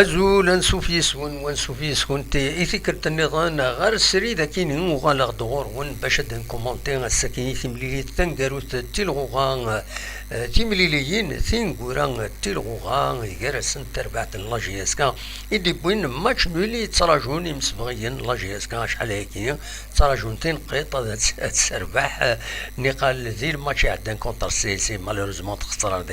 أزول ونسوفيسون تي إثيكرت النظام غير سري ذاكين وغالغ دغور ون باش دن كومونتين السكيني ثمليلي تنقروت تلغوغان تيمليليين ثينقوران تلغوغان يجرسن تربعت اللاجياسكا إدي بوين ماتش نولي تراجون يمسبغيين لاجياسكا شحال هيكي تراجون تنقيط تسربح نقال ذي الماتش عدن كونتر سي مالوريزمون تخسر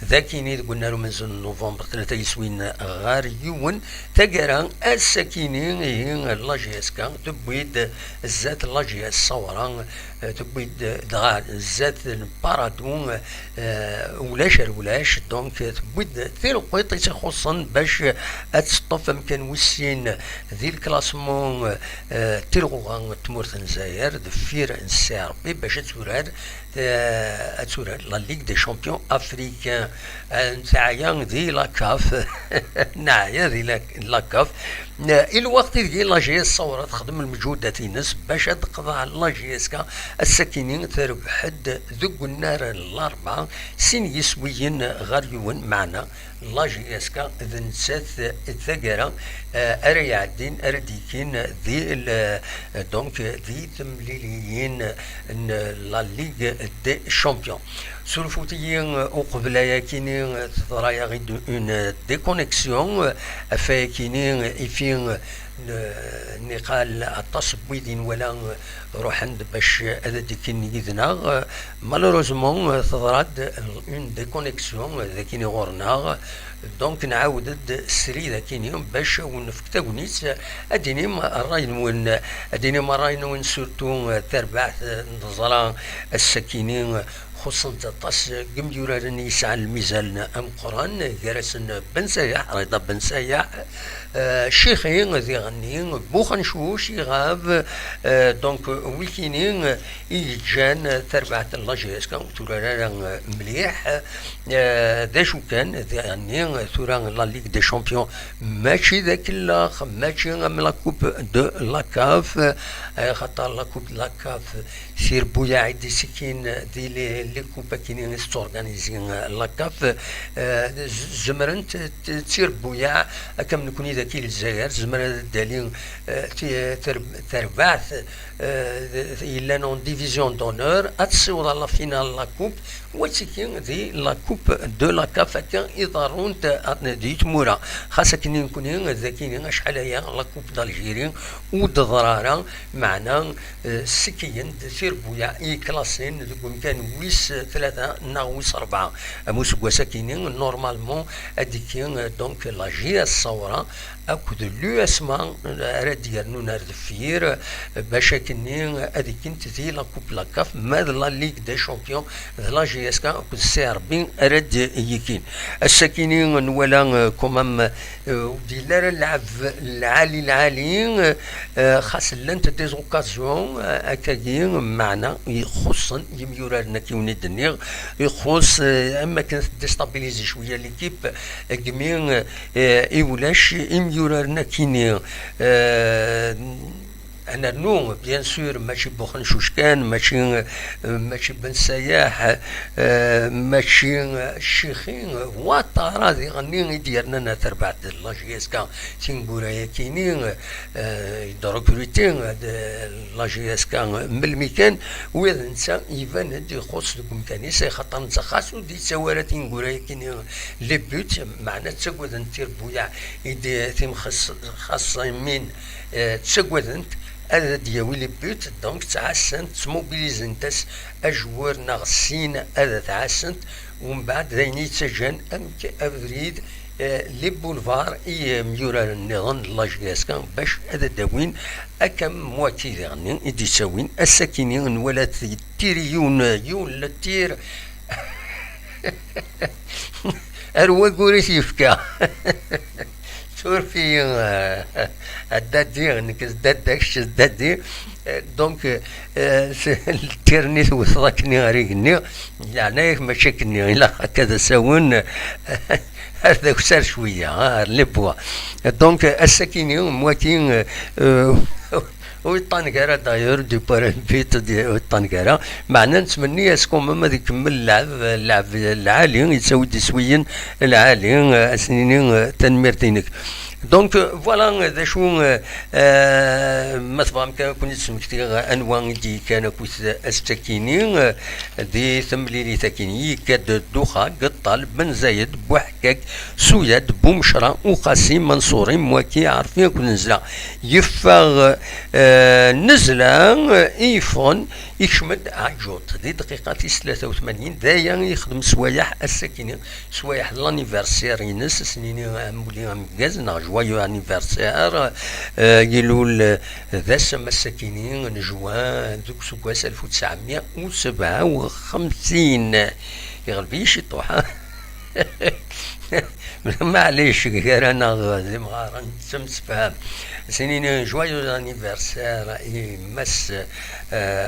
ذاكيني قلنا له من زون نوفمبر 3 يسوين غار يون تقرا السكينين هي لاجياسكا تبويد الزات لاجياس صوران تبويد دغا الزات البارادون ولاش دونك تبويد ثير قويطي خصوصا باش اتسطف مكان وسين ذي الكلاسمون تلغوغان تمورث نزاير دفير نسير باش توراد لا ليغ دي شامبيون افريكان نتاعيا ذي لاكاف نعيا ذي لاكاف الوقت ديال لاجياس صورة تخدم المجهودات ينس باش تقضى على لاجياسكا الساكنين تربح ذوق النار الاربعه سين يسويين غاريون معنا لاجياسكا اذا نسات الثقره اري عدين ارديكين ذي دونك ذي تمليليين لا ليغ دي شامبيون سولفوتيين وقبل كينين تضرايا غير اون ديكونيكسيون فاكينين افين نقال التصبيدين ولا روح عند باش هذا ديكين يذنا مالوروزمون تضراد اون ديكونيكسيون ذاكيني غورنا دونك نعاود السري ذاكيني باش ونفكتا ونيس اديني راين وين سورتو تربع نظرا السكينين خصوصا تطاس قمجورا يسعى الميزان ام قران جرسن بن سياح رضا بن سياح شيخين ذي غنيين بوخنشوش يغاب دونك ويكينين يجان تربعة اللاجيس كان تورا مليح ذا شو كان ذي غنيين تورا لا ليغ دي شامبيون ماشي ذاك الاخ ماشي من لا كوب دو لاكاف خاطر لا كوب لاكاف سير بويا عدي سكين ذي لي كوبا كاينين ستورغانيزين لاكاف زمرنت تصير بويا كم نكوني ذاكي للجزائر زمر دالين تربعث إلا نون ديفيزيون دونور أتصير لا فينال لا كوب وتسكين ذي لا كوب دو لا كاف كان يضارون ديت مورا خاصة كني نكونين ذاكيين شحال هي لا كوب دالجيري ودضرارا معنا سكين تصير بويا اي كلاسين ذوك كان ويس ثلاثة ناويس أربعة موسكوا ساكنين نورمالمون أديكين دونك لاجي الصورة أكود لو اسمان ردير نونار دفير باش كنين أديكين تذي لا كوب لا كاف ماذا لا ليغ دي شامبيون لا جي اس كا أكود سي ربين رد يكين الساكنين نولا كومام ديلار اللعب العاليين خاص لانت دي زوكازيون أكاكين معنا يخصن يميورارنا كيوني الدنيا يخص اما كانت ديستابيليزي شويه ليكيب كمين ايولاش يميورارنا كيني انا نو بيان سور ماشي بوخنشوش كان ماشي بن سياح ماشي الشيخين وطارا ذي غني ديالنا تربعت لاجياسكا تينغورا كاينين دروكريتين لاجياسكا من المكان وإذا انسان يبان هادي خص لكم كان خاطر نتخاصو دي سوارا تينغورا كاينين لي بوت معنا تسقود نتير بويا يدي تيم خاص من تسقود هذا دياوي لي بوت دونك تعسنت تموبيليزن تاس اجوار ناغسين هذا تعسنت ومن بعد ذيني يتسجن امك افريد لي بولفار اي ميورا النظام لاجياسكا باش هذا داوين اكم مواتي ذغني يدي ساوين الساكنين ولا تيريون يون لتير اروا قوريس يفكا شور في الدادي غنكز دادكش الدادي دونك التيرنيت وثقني غريقني يعني ماشي كني الا هكذا ساون هذا كسر شويه لي بوا دونك الساكنين مواتين ويطانكارا دايور دي بارالمبيت دي ويطانكارا معنا نتمنى اسكو ما يكمل اللعب العالي يساوي ديسويين العالي اسنين تنمير دينك دونك فوالا ذا شو ما تفهم كون سمكتي انواع دي كان كوت استكينين دي ثمليلي تكيني كاد دوخا قد طالب بن زايد بوحكاك سويد بومشرا وقاسم منصوري مواكي عارفين كون نزلا يفاغ نزلا ايفون يشمد عجوط دي دقيقة 83 دايا يخدم سوايح الساكنين سوايح لانيفرسير ينس سنين مولي مكاز جويو انيفرسير يلول ذا سما الساكنين جوان ذوك سكواس 1957 يغلبيش يطوح معليش غير انا غادي مغارن تمس فهم سنين جويو انيفرسير يمس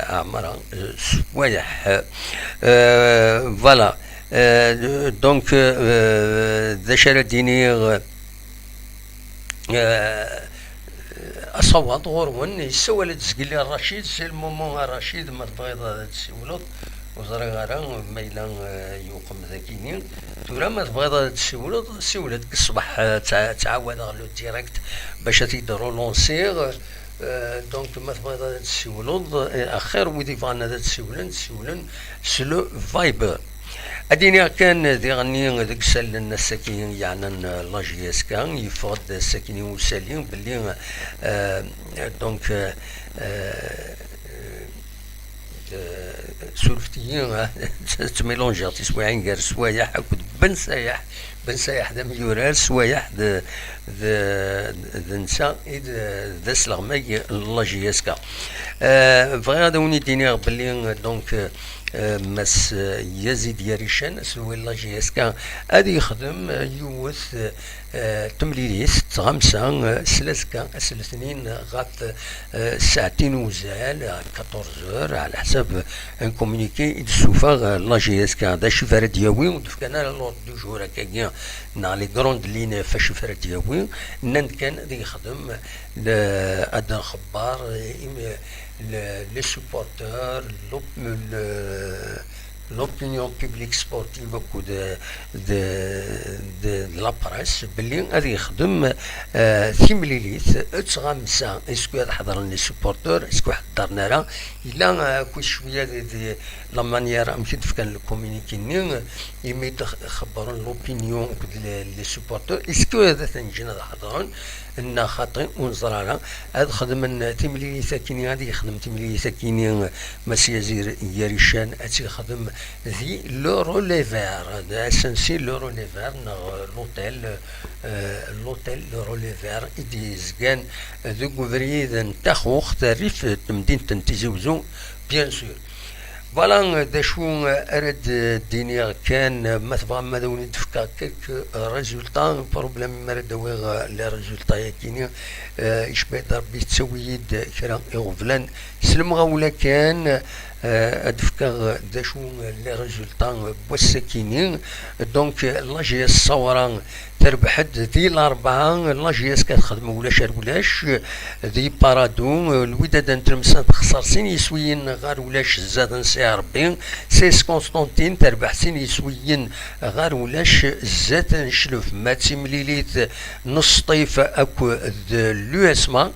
عمران سوايح فوالا دونك ذا شرديني أصوات غورون يسوى تسقيلي الرشيد سي المومون الرشيد مرتبطة تسولط وزرا غارا ميلا يوقم ذاكينين تورا ما تبغيض تسولط سولت الصباح تعاود غلو ديريكت باش تيديرو لونسيغ دونك ما تبغيض تسولط اخر ويدي فانا تسولن سلو فايبر اديني كان ذي غني ذاك سال الساكنين يعني لاجيس كان يفرض الساكنين وسالين باللي دونك سولفتيين تميلونجاتي سوايع غير سوايح بن سايح ذا ميورال سوايح ذا نساء ذا سلغمي لاجيس كان فغير هذا وني ديني باللي دونك مس يزيد يريشان سوي الله جيسكا هذا يخدم يوث تمليليس تغمسا سلسكا سلسنين غات ساعتين وزال 14 على حسب ان كومونيكي يدسوفا الله جيسكا هذا شفر دياوي ودفكنا لورد دو جور هكايا نا لي كروند لين فاش شفر دياوي نان كان هذا يخدم ادن خبار les supporters, l'opinion publique sportive beaucoup de la presse باللي غادي يخدم ثيمليليت تغمسا اسكو هذا حضر لي سوبورتور اسكو حضرنا راه الا كل شويه دي لا مانيير مشي كان الكومونيكي نين يمي خبروا لوبينيون لي سوبورتور اسكو هذا تنجينا حضرون ان خاطئ ونزرارا هاد خدم تيملي ساكنين غادي يخدم تيملي ساكنين مسيازير يريشان اتي خدم ذي لو روليفير اسنسي لو روليفير لوتيل لو روليفير ايدي زكان ذو غوفريد نتاخو تاريف مدينه تنتيزوزو بيان سور فوالا دا شو ارد دينيا كان ما تبغى ما دوني تفكا كيك ريزولتا بروبليم مرد ويغ لي ريزولتا ياكيني اش بيت ربي تسويد كرا يغفلان سلمغا ولا كان ادفكا دا شو لي ريزولتا بوسكيني دونك لاجي الصوران تربحت ذي الأربعة لاجياس كتخدم ولاش ذي بارادو الوداد نترمسان تخسر سين يسويين غار ولاش زاد نسي ربي سيس كونستانتين تربح سين يسويين غار ولاش زاد نشلف ماتي مليليت نص طيف اكو لو اسما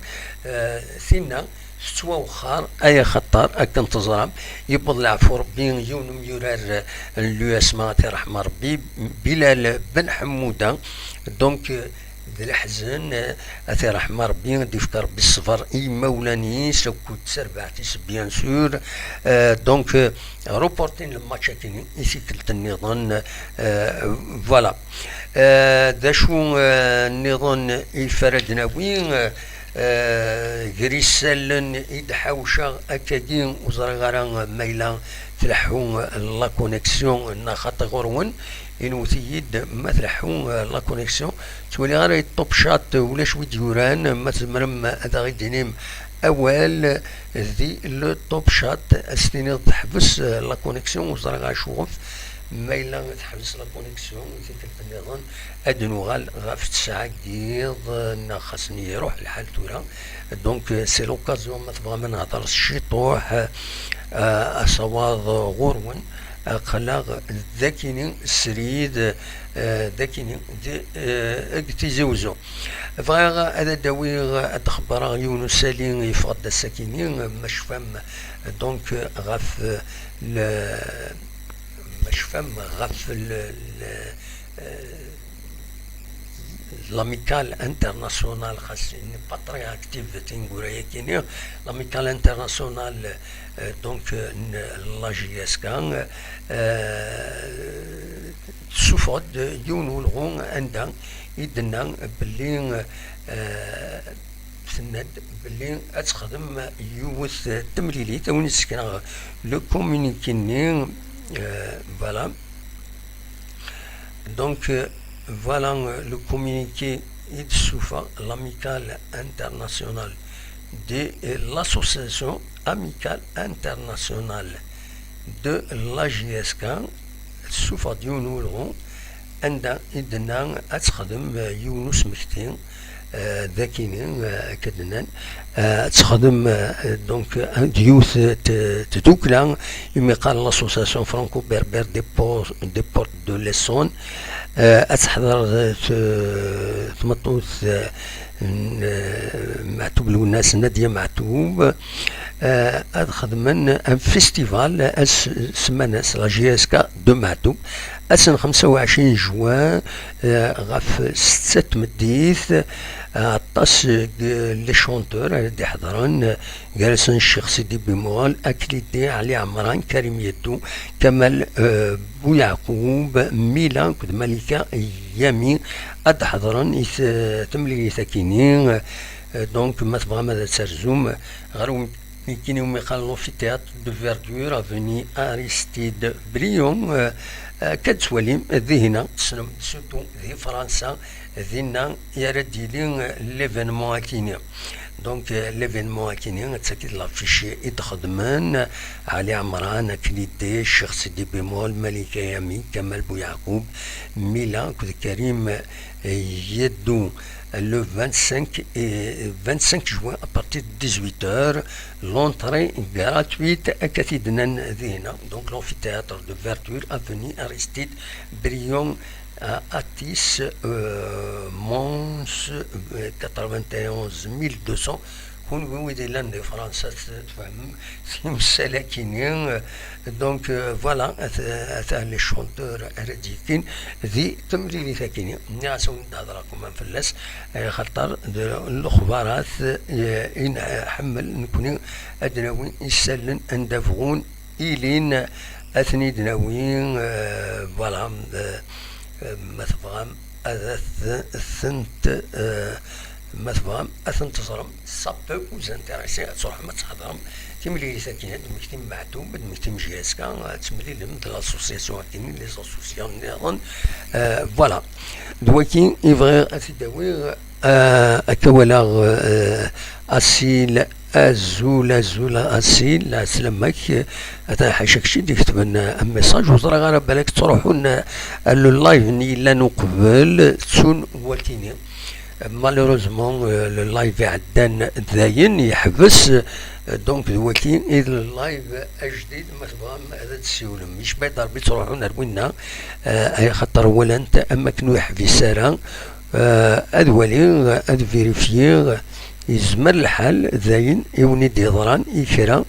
ثينا ستوا وخار اي خطر اك انتظام يبض العفو ربي يون ميورار لو اسما رحمه ربي بلال بن حموده دونك ذي الحزن اثي رحمه ربي ديفك ربي الصفر اي مولاني سكو تسربعتيس بيان سور دونك روبورتين الماتش كاين ايسي كلت النظام فوالا ذا شو النظام يفردنا وين غريسالن يدحوشا اكادين وزرغارا ميلا تلحون لا كونيكسيون نا خاطر غرون ينوثيد ما تلحون لا كونيكسيون تولي غير الطوب شات ولا شوي ديوران ما تمرم هذا غير دينيم اول ذي لو توب شات استني تحبس لا كونيكسيون وزرغا شوف ما إلا تحبس لا كونيكسيون تلك النظام أدنوغال غاف تسعة جديد خاصني يروح الحال تورا دونك سي لوكازيون ما تبغى ما نهضر الشطوح أصوات غورون قلاغ ذاكيني السريد ذاكيني اكتي زوزو فغا هذا داوي ادخبر يونس سالين يفقد الساكنين مش فهم دونك غاف مش فهم غاف l'amicale internationale n'est pas très active l'amicale internationale donc la JSK souffre de يونولغون عندها يدنا باللي تسند باللي تخدم يوث تمليليت وين سكنا لو كومونيكيني فوالا دونك voilà le communiqué il souffre l'amicale internationale de l'association amicale internationale de la JSK souffre ديونولغون عندها إدنا أتخدم يونس مكتين ذاكينين كدنان تخدم دونك ديوث تدوكلا يمي قال لاسوساسيون فرانكو بربر دي بورت دو ليسون أتحضر تمطوث معتوب الناس نادية معتوب أخدمن فيستيفال سماناس لا جي اس كا دو معتوب أسن 25 جوان غاف 6 مديث عطاس لي شونتور اللي حضرن جالسن الشيخ سيدي بيموال أكليدي علي عمران كريم يدو كمال بو يعقوب ميلا كد ملكة يامي أد حضرن تملي ثاكينين دونك ما تبغى ماذا ترزوم غير كاين يوم يقال في تياتر دو فيردور افوني اريستيد بريون كتولي ذهنا تسلم سورتو ذي فرنسا ذينا يرديلين ليفينمون كينيا دونك ليفينمون كينيا تاكيد لافيشي يتخدمان علي عمران كليدي الشيخ سيدي بيمول ملكة يامي كمال بو يعقوب ميلا كود كريم يدو le 25 juin à partir de 18h, l'entrée gratuite à Cathidenan Dina, donc l'amphithéâtre de Verdure, avenue Aristide Brion à Atis, Mons 91 200. كون ويدي لاند فرنسا تفهم مساكينين دونك فوالا اثا لي شونتور رديكين ذي تمريري ثاكينين ناس نهضركم من فلاس خاطر الاخبارات ان حمل نكون ادناوي يسلن اندفغون الين اثني دناوين فوالا مثلا الثنت مثلا أثنتصرم صبك وزنترسي تصرح ما تحضرم تملي ساكنة دمكتم معتوم دمكتم جياسكا تملي لم لاسوسياسيون كاين لي سوسياسيون نيرون فوالا دواكي يبغي أتداوي أكولا أسيل أزول أسيل لا سلامك أتا حاشاك شي كتب لنا ميساج وزرا غير بالك تروحون اللايف لا نقبل تسون والتيني مالوروزمون اللايف عدان داين يحبس دونك دلوقتي إذا اللايف أجديد ما تبغى هذا تسولم مش بيضر بتروحون روينا خاطر ولا أنت أما كنو يحفي سارة أدولي أدفيريفيي يزمر الحال داين يوني ديضران يكرا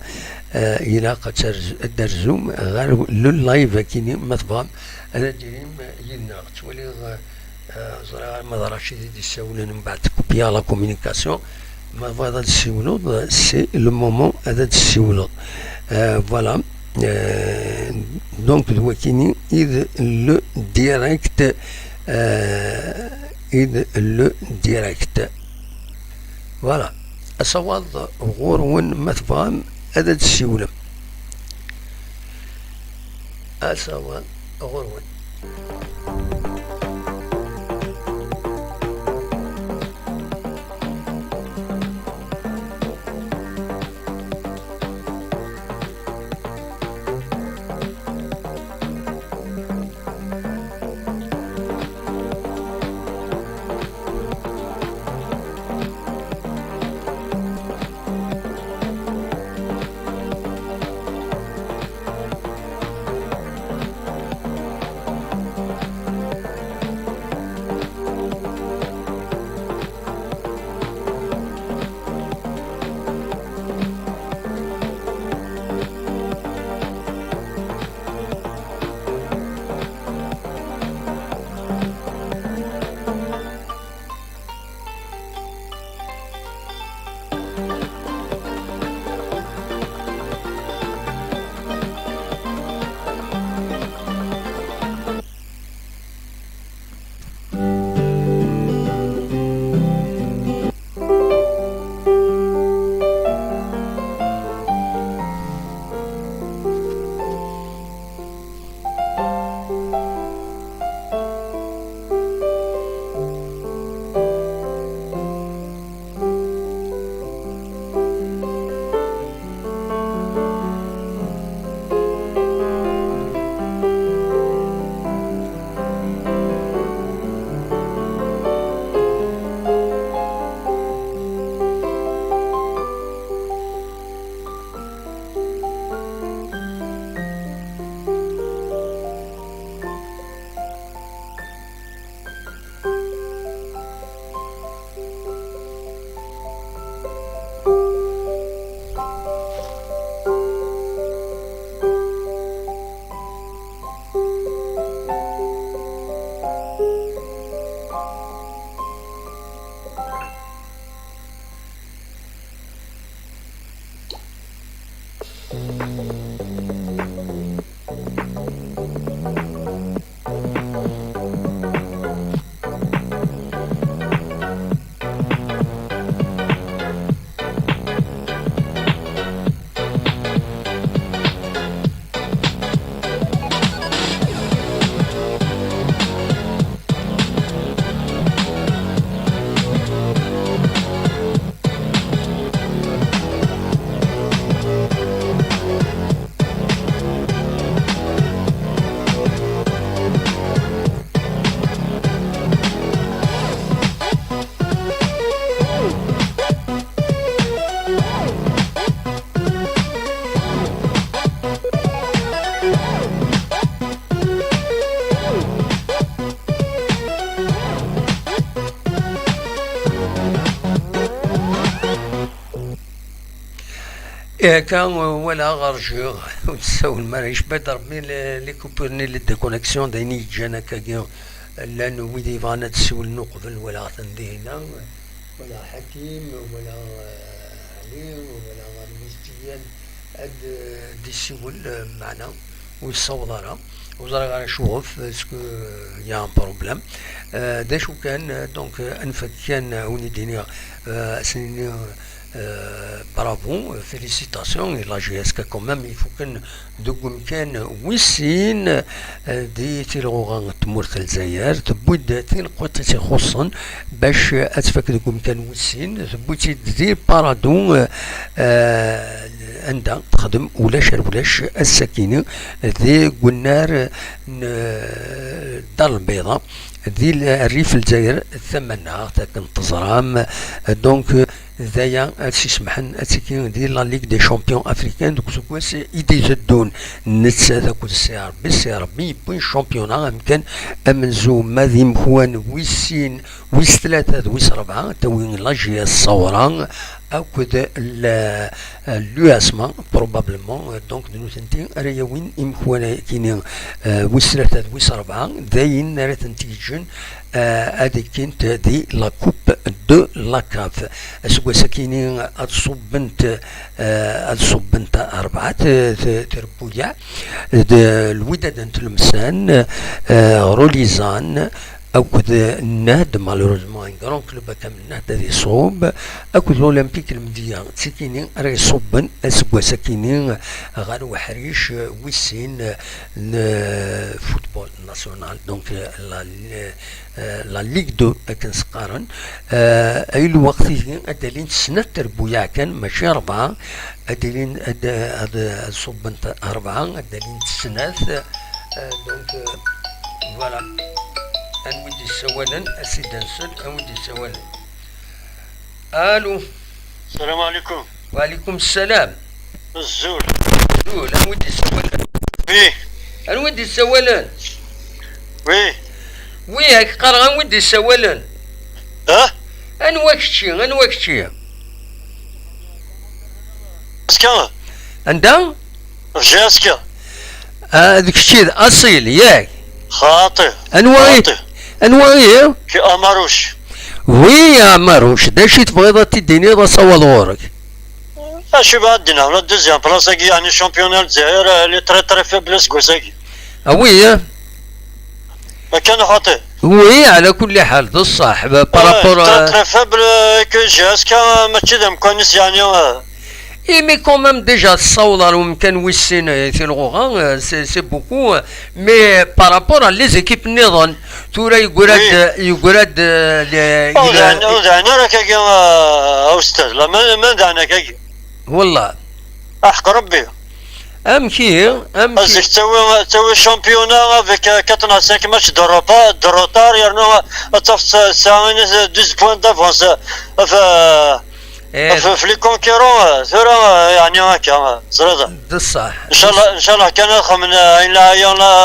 إلى قد درزوم غير اللايف كيني ما تبغى هذا جريم يلنا تولي زرا ما دراش يدي يساولون من بعد كوبيا لا كومونيكاسيون ما هذا السيولود سي لو مومون هذا السيولود فوالا دونك دلوقتي إذ لو ديريكت إذ لو ديريكت فوالا أصوات غورون ما تفهم هذا السيولم أصوات غورون إيه كان ولا غرجور وتساوي المرايش بدر من لي كوبرني لي ديكونيكسيون دايني جانا كاكيو لانه ويدي فانا تسول نقبل ولا تندينا ولا حكيم ولا علي ولا غرمستيان اد دي سول معنا والصوضره وزرا غنشوف اسكو يا ان بروبليم دا شو كان دونك انفك كان وني دينيا سنين bravo, félicitations, et la GSK quand même, il faut qu'un دوكم ويسين دي تيلغوغان تمورت الجزائر تبويد تيلقوت تيخصن باش اتفك دوكم ويسين تبويد دير بارادو عندها تخدم ولاش السكينة ذي قلنا الدار البيضاء ذي الريف الجزائر ثمنها كنتظرام دونك ذايا هادشي سمحن اتسكين ديال لا ليغ دي شامبيون افريكان دوك سكواس ايدي جدون نتسا ذاك السي ربي بوين شامبيونا يمكن امنزو ماذي مخوان ويسين ويس ثلاثة ويس ربعة توين لاجيا الصوران أكد اليواسما بروبابلمون دونك دنو تنتين أريا وين إمخوانا كينين ويس ثلاثة ويس ربعة داين راه تنتيجن هذه كانت دي لا كوب دو لا كاف اسكو ساكينين اتصبنت أربعة تربويا الوداد انت المسان روليزان أكد النهد مالوروزمون كرون كلوب كامل النهد هذه صوب أكد الأولمبيك المدية ساكينين راهي صوبن اسكو ساكينين غير وحريش ويسين الفوتبول ناسيونال دونك لا ليغ دو كنسقارن اي الوقت ادالين سنة تربويا كان ماشي ربعة ادالين صوبنت أربعة ادالين سنة دونك فوالا انودي السوالا اسيد نسل انودي السوالا الو السلام عليكم. وعليكم السلام. الزول انودي السوالا. وي انودي السوالا. وي هاك قرا انودي السوالا. انواكشي اسكا عندها جاسكا هذاك الشيء اصيل ياك خاطئ انواعي كي اماروش وي يا ماروش داشي تبغي تديني راه صوال غورك اشي بعدنا ولا دوزيام بلاصه يعني شامبيونال الجزائر اللي تري فيبلس كوساكي وي ما كان خاطئ وي على كل حال ذا الصح بارابور تري فيبل كو جاسكا ماشي دام كونيس يعني اي مي كومام ديجا الصولا ومكان ويسين في الغوغان سي بوكو مي بارابور لي زيكيب النظام تورا يقراد دعنا راك استاذ لا ما دعنا كاكي والله احق ربي امكي ازيك تسوي شامبيونا افيك 85 ماتش دروطار يعني تصف ساعين 12 بوان دافونس في لي كونكيرون ثورة يعني هكا زرادة بصح ان شاء الله كان من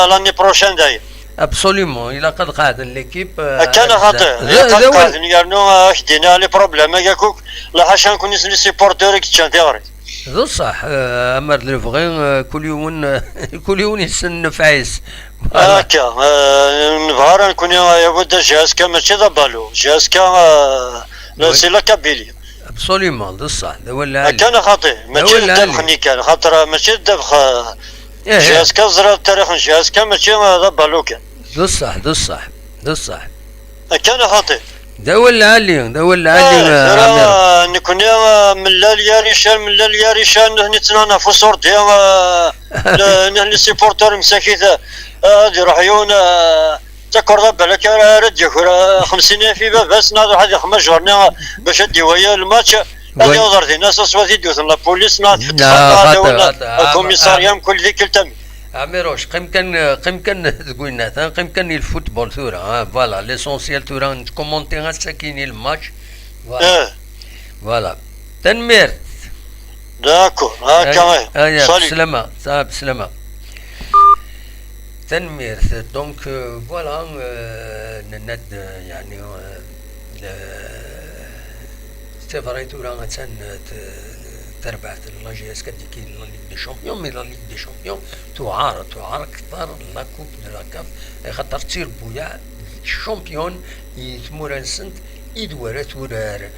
لاني بروشين داير ابسوليومون الى قد قاعد ليكيب كان خاطئ قاعد يعني خدينا لي بروبليم هكاك لا حاشا نكون لي سيبورتور كيتشان تيغري بصح امر لو فغي كل يوم يسن فايس هكا نبغى نكون يا ود جاسكا ماشي ذا بالو جاسكا لا سي لا كابيلي ابسوليومون بصح هذا هو اللي عليه. كان خاطي ماشي دبخني كان خاطر ماشي دبخ جهاز كزرا تاريخ جهاز كان ماشي هذا بالو كان بصح بصح بصح كان خاطي هذا هو اللي عليه هذا هو اللي عليه. نكون من لا ريشان هني تنانا في صورتي نهني سيبورتر مساكيت هادي راحيون تكر بالك رد 50 في بس ناض واحد 5 جورني باش ادي ويا الماتش هذه وضرتي ناس اصواتي دوث لا بوليس ناض الكوميساريا كل ذيك التم عميروش قيم كان تقول لنا قيم كان الفوتبول ثورة فوالا ليسونسيال ثورة كومونتي غاساكيني الماتش فوالا تنمير داكور هاكا بسلامة صافي بسلامة تنمير دونك فوالا ند يعني استفريت ثورة تربعت لا جي اس كديكي لا ليغ دي شامبيون مي لا ليغ دي شامبيون تعار اكثر لا كوب دو لا كاف خاطر تصير بويا الشامبيون يتمورن سنت يدور تورار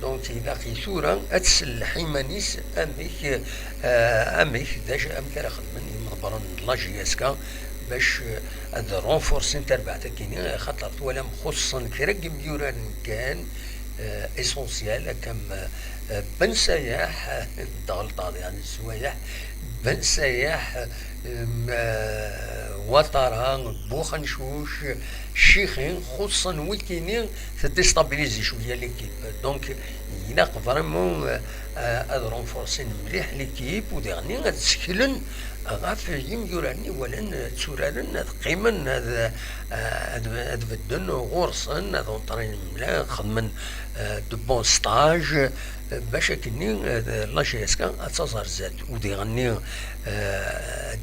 دونك اذا قي ثورة اتسلح يمانيس اميك داش امك راه خدمني مخبرا لا جي اس كا باش هاد رونفورسين تربعت كاين خاطر ولا خصوصا كرق ميوران كان اسونسيال كم بن سياح الضغلطة يعني السوايح بن سياح وطران بوخنشوش شيخين خصوصا ويكينين تديستابيليزي شويه ليكيب دونك يلاق فريمون هاد رونفورسين مليح ليكيب وديغني غتسكلن غاف يميوراني ولن تسورارن قيمن هاد بدن غورسن هاد اونطرين ملاح خدمن دو بون ستاج باش كني لا جي اس كان تصار زاد وديغني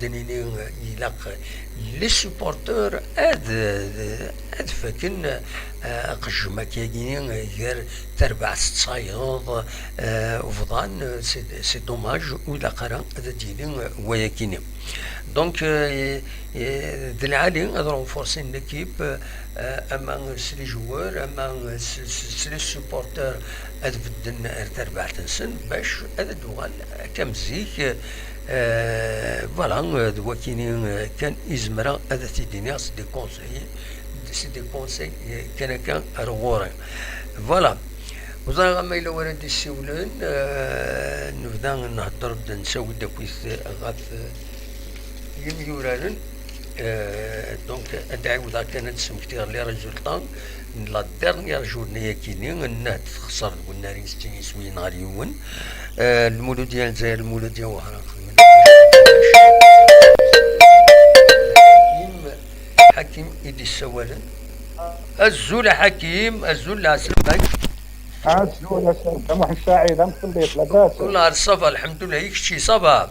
دنيني يلاق لي سوبورتور اد فكن قجما كاينين غير تربع تصايض وفضان سي دوماج ولا قرا هذا ديني ويا كيني دونك دلعالي رونفورسين ليكيب اما سلي جوار اما سلي سوبورتور هاد بدن تربع تنسن باش هذا دوغال كمزيك فوالا دوا كاينين كان يزمرا هذا تيديني سي دي كونساي كان رغوري فوالا وزا ما إلا ورا دي سيولن نبدا نهضر نساوي داكويس غاف يميوران دونك ادعي كانت سمكتي لي ريزولطان لا ديرنيير جورني كاينين انها تخسر قلنا ريستي سوي نهار يوم المولود ديال الجزائر المولود ديال وهران حكيم إيدي السوالن الزول حكيم الزول عسلمك الزول سمح السعيد مخليط لاباس والله الصفا الحمد لله يكشي صفا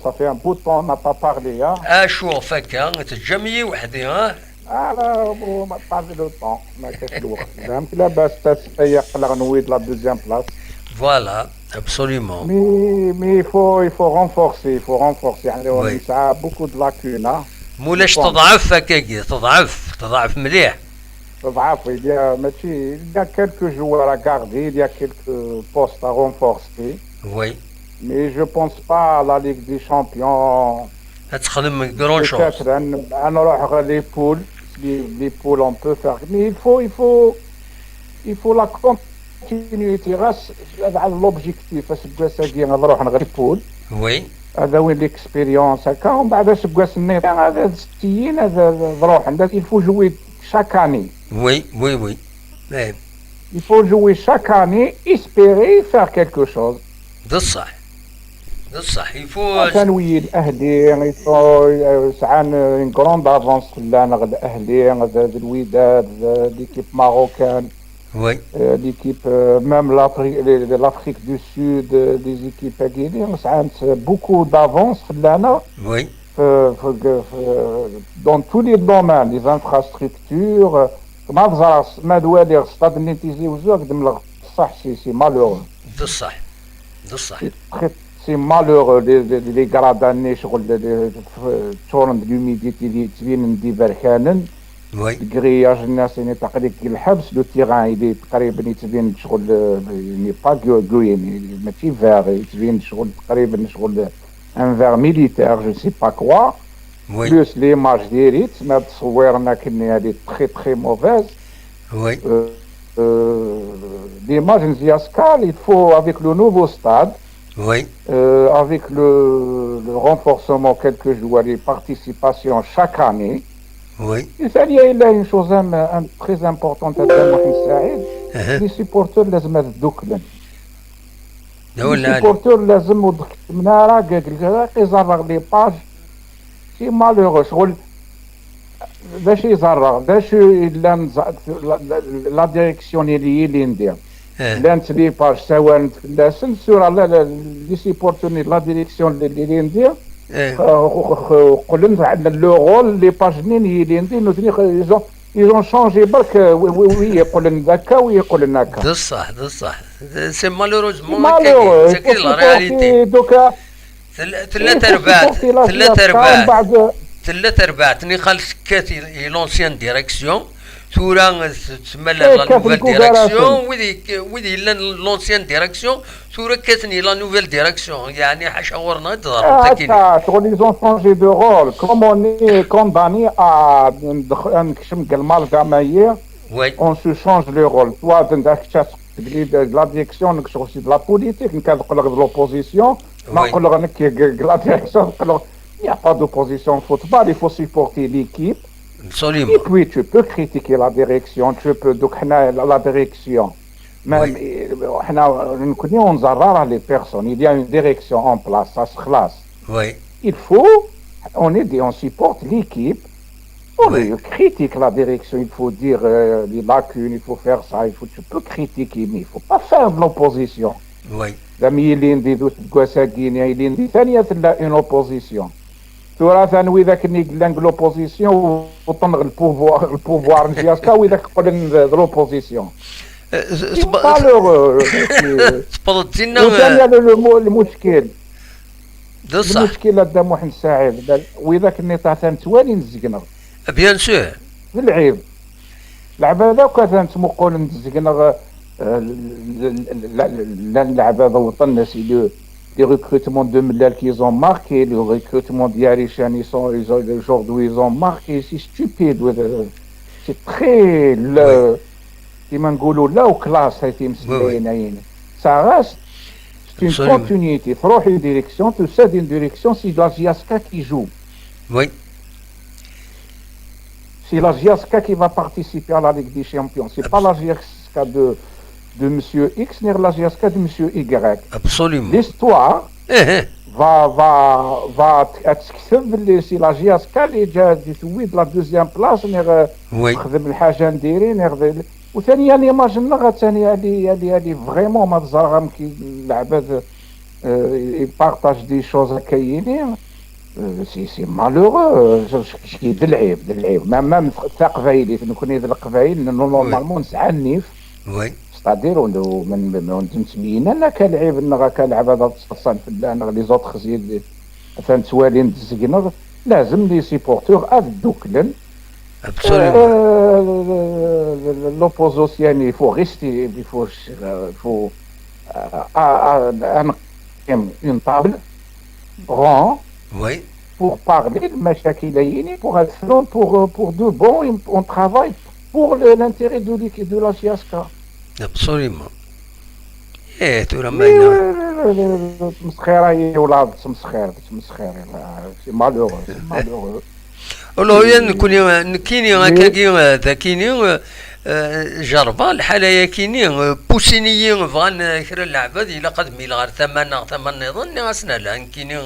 Ça fait un bout de temps on n'a pas parlé hein. اشو فكا تجمعي وحدي ها on m'a pas vu le temps ما كاش الوقت فهمت لاباس تستيق لغنويد لا دوزيام بلاس فوالا absolument mais il faut renforcer يعني ساعة beaucoup de lacunes مولاش تضعف هكاكي تضعف مليح تضعف il y a quelques joueurs à garder il y a quelques postes à renforcer oui mais je pense pas à la Ligue des Champions هتخدم grand chose peut-être نروح les poules on peut faire mais il faut la continuité غاس هذا l'objectif اسكواساكي نروح نغري بول oui هذا وين ليكسبيريونس هكا ومن بعد اسكواس النيط هذا ستيين هذا نروح عندك il faut jouer chaque année oui il faut jouer chaque année espérer faire quelque chose بصح يفوز كانوي الاهلي ساعان ان كروند افونس خلانا غد الاهلي غد الوداد ليكيب ماروكان oui l'équipe même l'Afrique du Sud des équipes guinéennes ساعان beaucoup d'avance خلانا oui dans tous les domaines les infrastructures ما دوالي غصاد اللي تيزيوزو قدم صح سي مالور بصح c'est malheureux les gradannés شغل تورن l'humidité اللي تبين ندي بركانن وي الكرياج الناس يعني تقريبا الحبس لو تيران يدي تقريبا يتبين شغل يعني با يعني ماشي فيغ يتبين شغل تقريبا شغل ان فيغ ميليتير جو سي با كوا وي بلوس ليماج ديالي تسمى تصويرنا كني هادي تخي تخي موفيز وي l'image Nziaskal, il faut, avec le nouveau stade, وي avec le renforcement quelques jours, les participations chaque année, وي il y a une chose très importante à dire, les supporters لازم يدوكلن. Les supporters لازم يدوك منارا يزرق لي باج سي مالوغو شغل باش يزرق باش لا ديريكسيون اللي ندير لانت لي باج سواء فلاسن سور لي سيبورتوني لا ديريكسيون اللي ندير قلنا عندنا لو رول لي باج اللي ندير نوتني ils ont changé برك وي يقول لنا هكا ويقول لنا هكا بصح بصح سي مالوروزمون ما كاين سكي لا رياليتي دوكا ثلاثة أرباع تني خالص كاتي لونسيان ديريكسيون ثورا تسمى لا نوفيل ديريكسيون وذي لونسيان ديريكسيون ثورا كاتني لا نوفيل ديريكسيون يعني حشاورنا تضرب تاكيني شغل ils ont changé de rôle comme on est condamné à نكشم كالمال جماهير on se change le rôle toi عندك لا ديريكسيون شغل سي لا بوليتيك نقول لك لوبوزيسيون نقول لك لا ديريكسيون نقول لك il n'y a pas d'opposition au football, il faut supporter l'équipe. Absolument. Et puis tu peux critiquer la direction, tu peux donc la direction. Même on connaît les personnes, il y a une direction en place, ça se classe. Oui. Il faut, on supporte l'équipe, on critique la direction, il faut dire les lacunes, il faut faire ça, tu peux critiquer, mais il ne faut pas faire de l'opposition. Oui. Une opposition. ثلاثا واذا كني قلنا لوبوزيسيون وطنغ البوفوار نجياسكا واذا قلنا لوبوزيسيون تفضلتينا المشكل هذا محمد سعيد واذا كني تاع توالي نزقنا بيان سور بالعيب العباده وكذا نتمقول نزقنا العباده وطن سي les recrutements de Mellal qu'ils ont marqué, les recrutements d'Yarishan, aujourd'hui ils ont marqué, c'est stupide, c'est très là où classe ça reste, c'est une continuité, une direction, tu sais d'une direction, c'est la Giaska qui joue. Oui. C'est la Giaska qui va participer à la Ligue des Champions, c'est pas la Giaska de M. X ni la Giaska de M. Y. Absolument. L'histoire va تكتب سي لا جياسكا اللي جات تزويد لا دوزيام بلاص نخدم الحاجه نديري وثانيا ليماج النغا ثاني هادي فريمون ما تزرغم كي العباد يبارطاج دي شوز كاينين سي مالوغو دلعيب مام القبايل نكون هذا القبايل نورمالمون نسعى النيف وي ستادير من تمسميين انا كنلعب النغا كنلعب هذا التصن في لي زوط خزيل مثلا توالي نتزقنا لازم لي سيبورتور افدوكلن لوبوزيسيون يفو ريستي يفو une table rond pour parler de المشاكل pour être front pour de bon on travaille pour l'intérêt de la Giaska. Absolument. ايه ترى ما مسخيره يا ولاد مسخير سي مالوغو والله يا كيني هكاكي ذاكيني جربا الحاله كيني بوسينيين فغان كرا العباد الا قدمي لغير ثمن يظن اسنا لا كيني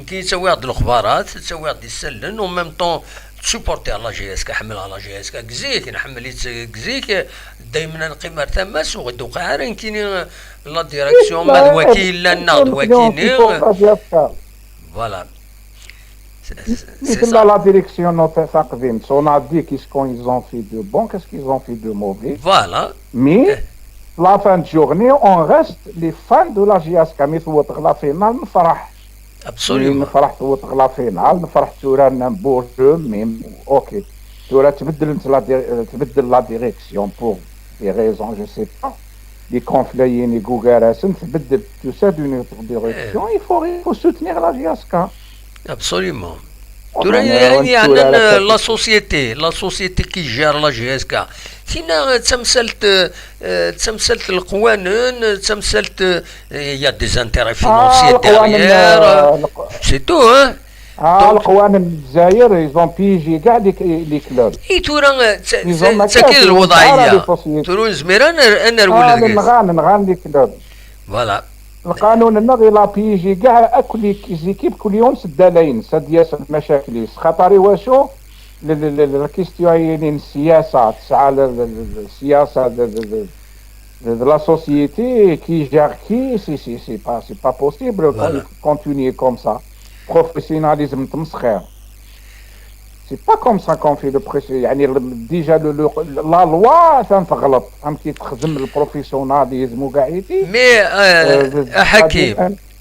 تسوي هاد الاخبارات تسوي هاد السلن و ميم طون تسوبورتي على جياسكا حمل على جياسكا كزيك نحمليت كزيك دائما القمه تماس وغدو قاعرين كيني لا ديريكسيون ما وكيل لنا وكيني فوالا C'est la direction notre Sakvin. On a dit qu'est-ce qu'ils ont fait de bon, qu'est-ce qu'ils ont fait de mauvais. Voilà. Mais la fin de journée, on reste les fans de la Giaska. Mais la finale, nous farah. Absolument. Nous farah la finale, nous farah sur un beau jeu, mais ok. تورا تبدل لا ديريكسيون بور دي ريزون جو سي با لي كونفليين يقوغاراسن تبدل تو سا دون ديريكسيون il faut soutenir la GSK. Absolument. يعني عندنا لا سوسيتي كي جار لا جي اس كا فينا تمثلت القوانين تمثلت يا دي زانتيري فينونسيي ديريير سي تو القوانين الجزائر يزون بيجي كاع لي كلوب اي تورا ساكن الوضعيه تورا زمير انا نرول نغان لي كلوب فوالا القانون النغي لا بيجي كاع كل زيكيب كل يوم سدالين سدياس المشاكل خطري واشو الكيستيون السياسه تسعى السياسه لا سوسيتي كي جار كي سي با بوسيبل كونتينيي كوم سا بروفيسيوناليزم تمسخير سي با كوم سا كون في لو بريسي يعني ديجا لا لوا تنغلط فهم كي تخدم البروفيسيوناليزم وكاعيتي مي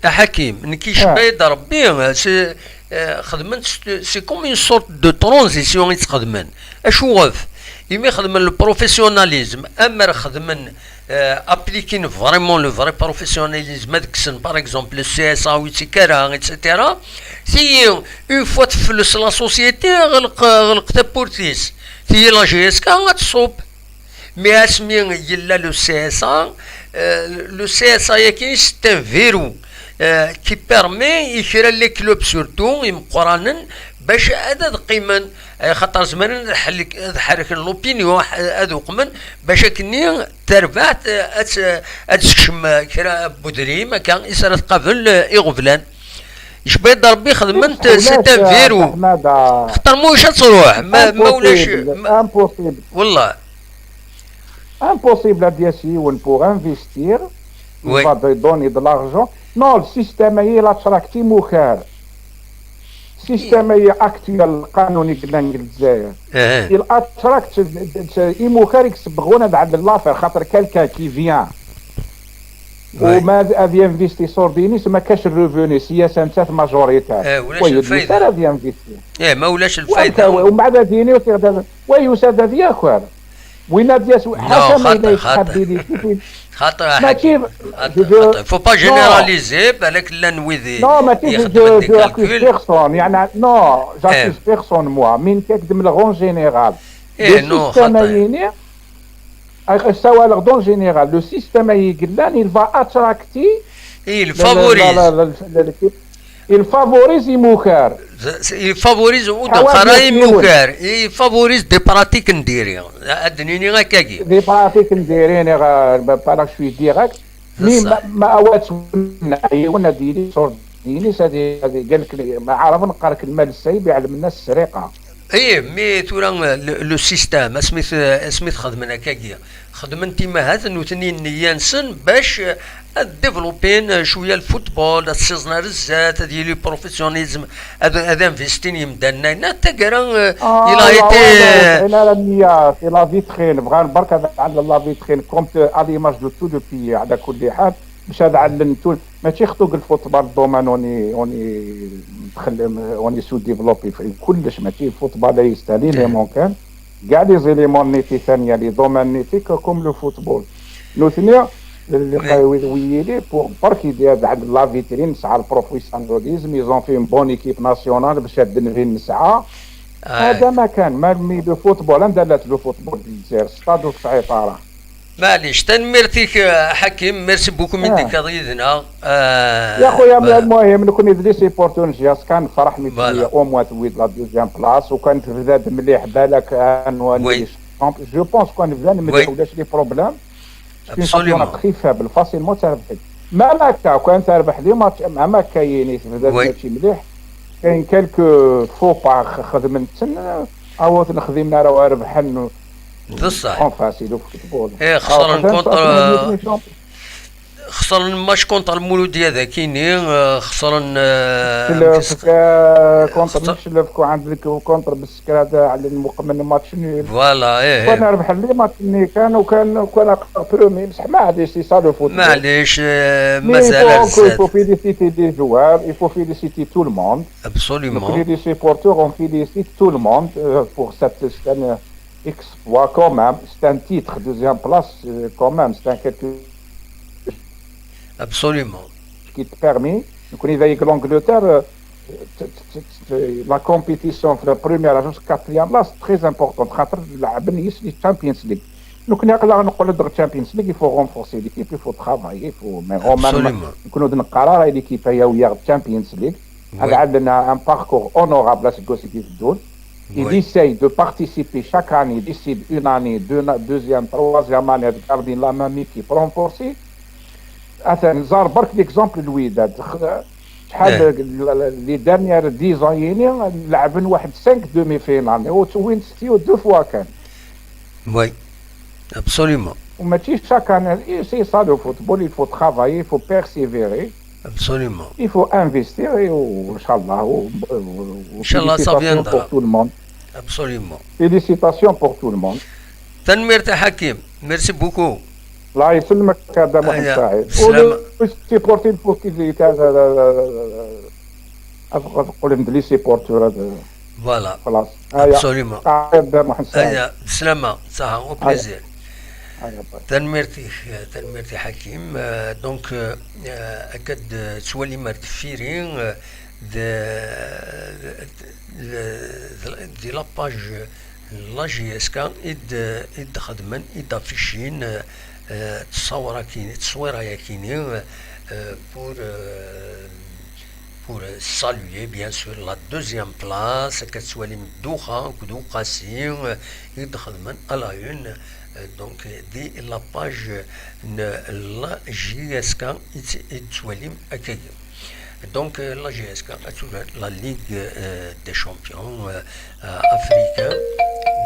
حكيم نكيش بيد ربي خدمت سي كوم اون سورت دو ترانزيسيون يتخدمن اشوف يمي خدمن البروفيسيوناليزم اما خدمن ابليكين فريمون لو فري بروفيسيوناليزم هذاك السن باغ اكزومبل السي اس ا ويتيكارا ايتترا سي اون فوا تفلس لا سوسيتي غلق تابورتيس هي لا جي اس كا غتصوب مي اسمي يلا لو سي اس ا لو سي اس ا ياكي سيت فيرو كي بيرمي يشرى لي كلوب سورتو يمقرانن باش هذا قيمن خاطر زمان حرك لوبينيون هذو قمن باش كني تربعت اتسكشم كرا بودريم كان يسرى قبل يغفلان يشبه ربي خدمت سيتا فيرو خاطر موش تروح ما ولاش والله impossible à DSI pour investir il va donner de l'argent non le système est l'attractif مخار السيستم اكتوال القانوني قلنا الجزائر الاتراكت مخار يكسبغونا بعد لافير خاطر كالكا كي فيان وما افي انفستيسور دينيس ما كاش الريفوني سياسه نتاع ماجوريتار ولاش الفايده افي انفستي ما ولاش الفايده ومن بعد ديني ويساد هذا ياخر وين دياس حسب ما يحدد خاطر فو با جينيراليزي بالك لا نويذي نو ما جو بيرسون يعني نو جاكيز بيرسون موا من كيخدم لغون جينيرال نو خاطر سوا لغون جينيرال لو سيستيم يقلان il va attracter il favorise il favorise مخار il favorise قرايم مخار il favorise دي براتيك نديري ادنيني هكاكي دي براتيك نديريني بالاك شوي ديريكت مي ما اوات عيونا ديري صور ديني هذه قال لك ما عرف نقرا المال السايب يعلم الناس السرقه ايه مي تورا لو سيستيم سميث خدمنا كاكيا خدمنتي ما هذا نوتنين نيانسن باش ديفلوبين شويه الفوتبول السيزنر الزات هذه لي بروفيسيونيزم هذا انفستين يمدنا تاكرا الى ايتي لا النيه في لا فيترين بغا برك على لا فيترين كومت ا ليماج دو تو لو بيي على كل حال باش هذا علمتو ماشي خطوق الفوتبول الدومان اوني سو ديفلوبي في كلش ماشي الفوتبول يستالي لي ممكن كاع لي زيليمون نيتي ثانيه لي دومان نيتي كوم لو فوتبول لو ثانيه اللي ويلي بور برك يدير بعد لا فيترين نسعى البروفيسيوناليزم يزون في بون ايكيب ناسيونال باش الدنفين نسعى هذا ما كان مي لو فوتبول اندلت لو فوتبول الجزائر ستادو في سيطره معليش تنمرتيك حكيم ميرسي بوكو من ديك قضيتنا يا خويا المهم نكون لي سيبورتون جاس كان فرحني بلي او موا تويد لا دوزيام بلاص وكانت بزاد مليح بالك انوالي جو بونس كون بزاد مليح ولاش لي بروبليم ابسوليومون تري فابل فاسيلمون تربح ما هكا كان تربح لي ماتش ما كاينين بزاف ماشي مليح كاين كالكو فو با خدمت او نخدمنا راه ربحنا بصح فاسيل ايه خسرنا كونتر خسرنا الماتش كونتر المولوديه ذا كيني خسرنا كونتر نشلف كو عندك كونتر بالسكر هذا على المقمن ماتش نيل فوالا كان ربح لي ماتش نيل كان برومي بصح معليش سي سا لو فوت معليش مازال il faut féliciter des joueurs, il faut féliciter tout le monde. Absolument. Donc, les supporters, on félicite tout le monde pour cet exploit quand même. C'est un titre, deuxième place quand même. C'est un quelque Absolument. qui te permet. Donc, on y va avec l'Angleterre. La compétition de la première jusqu'à quatrième place, c'est très important. La Champions League. Donc, il faut renforcer l'équipe, il faut travailler, il faut. Mais Absolument. l'équipe a Champions League. Elle a un parcours honorable à ce que il essaye de participer chaque année, il décide une année, deuxième, troisième année de garder la même équipe renforcée. Attends, barque l'exemple Louis les dernières 10 ans, il y a 5 demi-finales, et 2 fois quand. Oui. Absolument. Chaque année, c'est ça le football, il faut travailler, il faut persévérer. Absolument. Il faut investir et Inch'Allah, ça viendra. Pour tout le monde. Absolument. Félicitations pour tout le monde. Tanmir Hakim, merci beaucoup. Là, il faut le mettre محمد سعيد. supporter pour qu'il y ait les supporters. Voilà. خلاص. Absolument. محمد سعيد. بسلامة صح au plaisir. تنميرتي حكيم دونك اكد تولي ما تفيرين دي لاباج لا جي اس كا اد خدمن اد فيشين تصويره كاينين pour saluer bien sûr la deuxième place كتولي مدوخه قاسين يدخل من à la une donc دي la page la JSK يتولي أكيد donc la JSK la Ligue des champions africains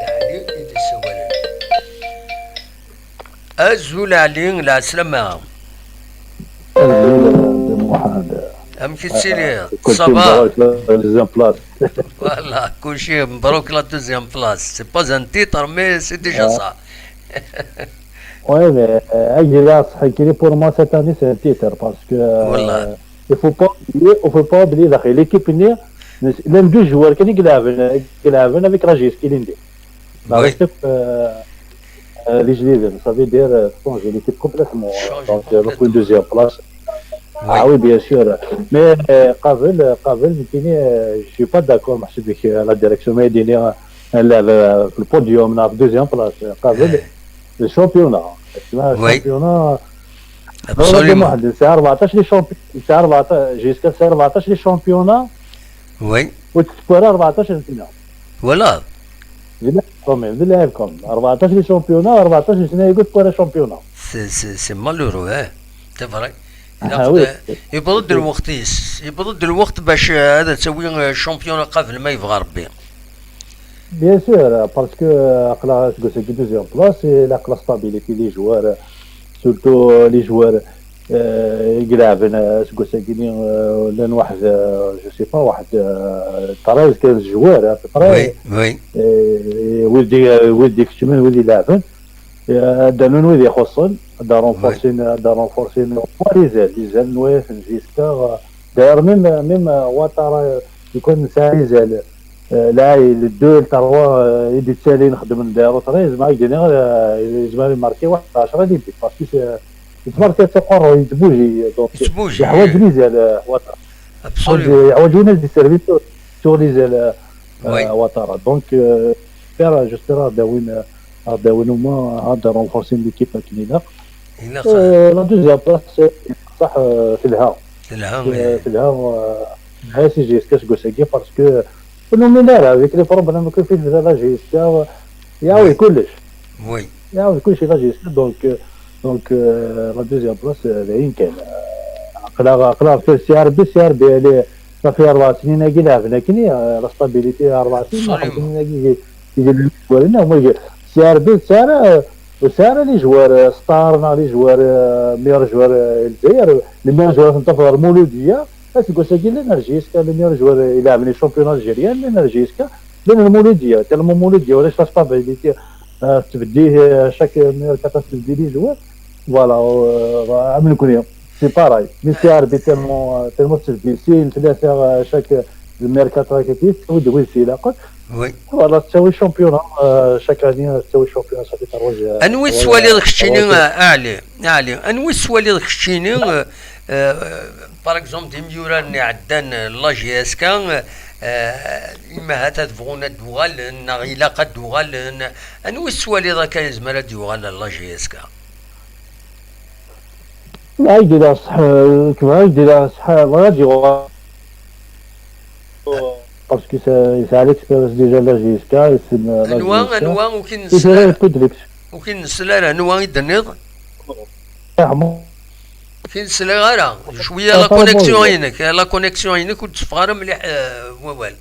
العلي يتسوى أزول علي لا سلامة أم كتسيري صباح voilà كلشي مبروك لا دوزيام بلاس سي با ان تيتر مي سي ديجا صا Ouais, mais Aguilar, pour moi cette année c'est un titre parce que il faut pas oublier l'équipe l'un deux joueurs qui يلعبون avec Ragis Kilindi. Les Jeux, ça veut dire changer l'équipe complètement. Donc le deuxième place. Ah oui, bien sûr. Mais قبل je suis pas d'accord avec la direction mais le podium la deuxième place. قبل le championnat. الشامبيونات absolument ساعة 14 لي شامبيون ساعة 14 جيسكا ساعة 14 لي شامبيونات وي وتكبر 14 سنة ولا نلعبكم 14 لي شامبيونات 14 سنة يقول كورة شامبيونات سي مالورو سي فري وي يبرد الوقت باش هذا تسوي شامبيون قبل ما يبغى ربي Bien sûr, parce que c'est la deuxième place et la stabilité des joueurs, surtout les joueurs يلعبون لان واحد جو سي با واحد 13 15 جوار وي وي ولدي كتمن ولدي لاعبين دانون ويدي يخصن دا رونفورسين ليزال نواف جيسكا داير ميم واتارا يكون سايزال لا الدول تروا يدي تسالي نخدم نديرو 13 ما يجيني يجمع ماركي واحد 10 اللي بي باسكو يتماركي تقرر يتبوجي دونك يحواج ميزال واتر يعوجونا دي سيرفيس توريزال واتر دونك جوسترا داوين هما هذا رونفورسين ليكيب كلينا لا دوزيام بلاص صح في الها هاي سي جي اس كاش كوساكي باسكو فينومينال هذيك لي بروبليم كيف لا جي اس كا ياوي كلش وي ياوي كلشي لا جي اس كا دونك لا دوزيام بلاص باين كان قلا في السي ار بي اللي صافي 4 سنين كي لعب لكن لا ستابيليتي 4 سنين يجي ولنا هما سي ار بي ساره وساعه لي جوار ستار لي جوار ميور جوار الجزائر لي ميور جوار تنتظر المولوديه تقول ساكي لنرجيسكا لي ميور جوار يلعب لي شامبيون الجيريان لنرجيسكا لان المولوديه تاع المولوديه ولا فاش طابيليتي تبديه شاك ميور كاتا تبدي لي جوار فوالا عمل كل سي باراي مي سي تيرمون تبدي ثلاثه شاك الميركاتو كيف ودوي سي لاقط وي فوالا تساوي شامبيون شاك اني تساوي شامبيون صافي تروج انوي السؤال اللي خشيني اعلي انوي السؤال اللي خشيني باغ اكزومبل دي ميورا اللي عدان لا جي اس كان اما هات تبغونا دوغال غيلاقه دوغال انوي السؤال اللي كان زمرا دوغال لا جي اس كان لا يدير صح كما يدير صح غادي باسكو سا ليكسبيريونس ديجا لا جي اس كا يسم انواع وكاين وكاين السلالة انواع يدنيض كاين السلالة شويه لا كونيكسيون عينك لا كونيكسيون عينك وتفغر مليح ووال